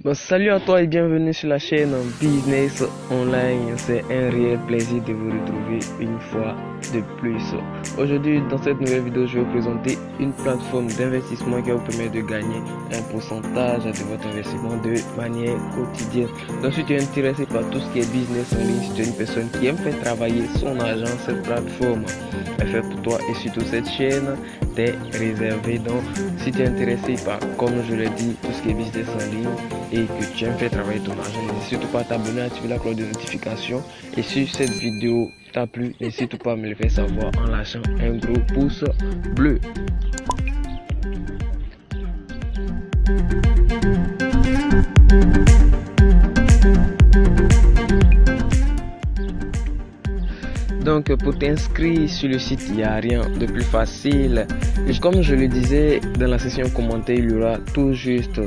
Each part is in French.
Bon, salut à toi et bienvenue sur la chaîne Business Online. C'est un réel plaisir de vous retrouver une fois de plus. Aujourd'hui, dans cette nouvelle vidéo, je vais vous présenter une plateforme d'investissement qui va vous permettre de gagner un pourcentage de votre investissement de manière quotidienne. Donc, si tu es intéressé par tout ce qui est business en ligne, si tu es une personne qui aime faire travailler son argent, cette plateforme est faite pour toi et surtout cette chaîne t'est réservée. Donc, si tu es intéressé par, comme je l'ai dit, tout ce qui est business en ligne et que tu aimes faire travailler ton argent, n'hésite surtout pas à t'abonner, à activer la cloche de notification. Et si cette vidéo t'a plu, n'hésite surtout pas à me le faire savoir en lâchant un gros pouce bleu. Donc pour t'inscrire sur le site, il n'y a rien de plus facile. Et comme je le disais dans la section commentaire, il y aura tout juste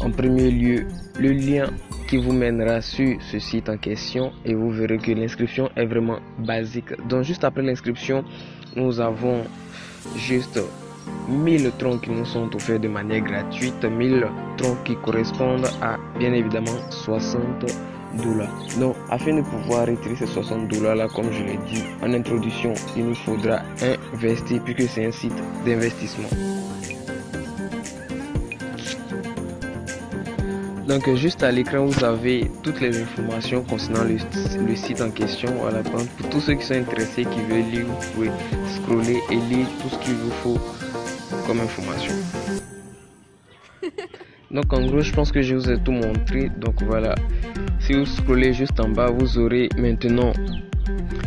en premier lieu le lien qui vous mènera sur ce site en question et vous verrez que l'inscription est vraiment basique. Donc juste après l'inscription, nous avons juste 1000 troncs qui nous sont offerts de manière gratuite, 1000 troncs qui correspondent à bien évidemment 60 $. Donc afin de pouvoir retirer ces 60 $ là, comme je l'ai dit en introduction, il nous faudra investir puisque c'est un site d'investissement. Donc juste à l'écran vous avez toutes les informations concernant le site en question. Voilà, pour tous ceux qui sont intéressés, qui veulent lire, vous pouvez scroller et lire tout ce qu'il vous faut comme information. Donc en gros je pense que je vous ai tout montré. Donc voilà, si vous scrollez juste en bas, vous aurez maintenant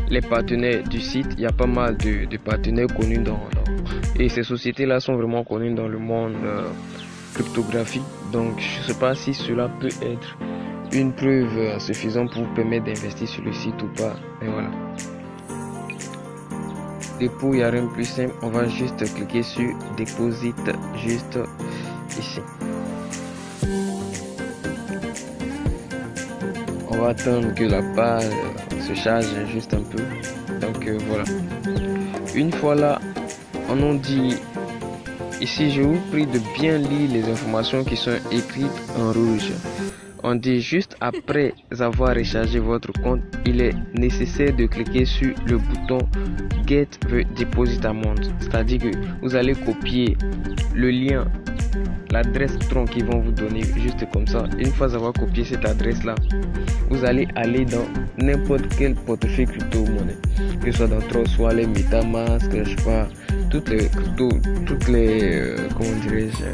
les partenaires du site. Il y a pas mal de partenaires connus et ces sociétés là sont vraiment connues dans le monde cryptographie. Donc je ne sais pas si cela peut être une preuve suffisante pour vous permettre d'investir sur le site ou pas, mais voilà. Dépôt, il n'y a rien de plus simple, on va juste cliquer sur Deposit juste ici. On va attendre que la page se charge juste un peu. Donc voilà, une fois là, on nous dit ici, je vous prie de bien lire les informations qui sont écrites en rouge. On dit juste après avoir rechargé votre compte, il est nécessaire de cliquer sur le bouton Get the Deposit Amount. C'est-à-dire que vous allez copier le lien, l'adresse tronc qu'ils vont vous donner juste comme ça. Une fois avoir copié cette adresse là, vous allez aller dans n'importe quel portefeuille crypto-monnaie, que ce soit dans Trust Wallet, MetaMask, je sais pas, toutes les comment dirais-je,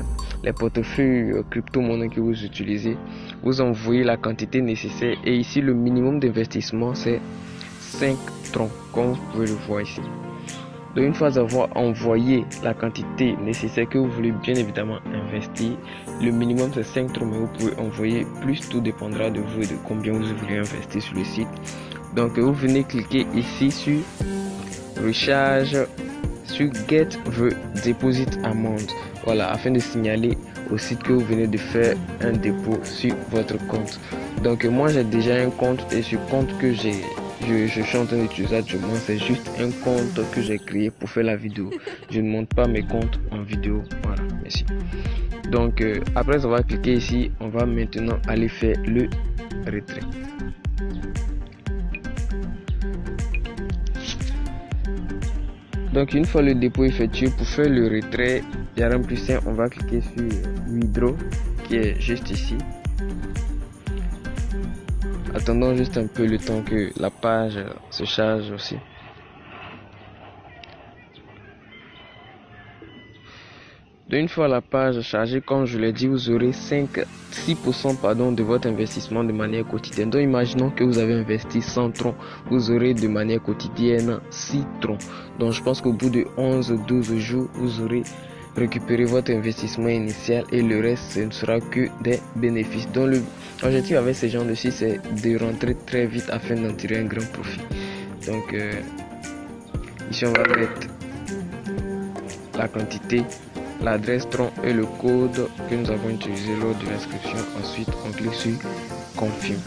les portefeuilles crypto-monnaie que vous utilisez. Vous envoyez la quantité nécessaire et ici le minimum d'investissement c'est 5 troncs comme vous pouvez le voir ici. Donc une fois avoir envoyé la quantité nécessaire que vous voulez bien évidemment investir, le minimum c'est 5 troncs, mais vous pouvez envoyer plus, tout dépendra de vous et de combien vous voulez investir sur le site. Donc vous venez cliquer ici sur Recharge, sur Get the Deposit Amount, voilà, afin de signaler au site que vous venez de faire un dépôt sur votre compte. Donc moi j'ai déjà un compte et ce compte que je suis en train d'utiliser actuellement, c'est juste un compte que j'ai créé pour faire la vidéo. Je ne monte pas mes comptes en vidéo. Voilà, merci. Donc après avoir cliqué ici, on va maintenant aller faire le retrait. Donc une fois le dépôt effectué, pour faire le retrait, il y a un plus simple, on va cliquer sur Withdraw qui est juste ici. Attendons juste un peu le temps que la page se charge aussi. Donc une fois la page chargée, comme je l'ai dit, vous aurez 6% de votre investissement de manière quotidienne. Donc imaginons que vous avez investi 100 troncs, vous aurez de manière quotidienne 6 troncs. Donc je pense qu'au bout de 11-12 jours, vous aurez récupéré votre investissement initial et le reste, ce ne sera que des bénéfices. Donc l'objectif avec ces gens de site, c'est de rentrer très vite afin d'en tirer un grand profit. Donc ici on va mettre la quantité, l'adresse tronc et le code que nous avons utilisé lors de l'inscription. Ensuite on clique sur Confirme.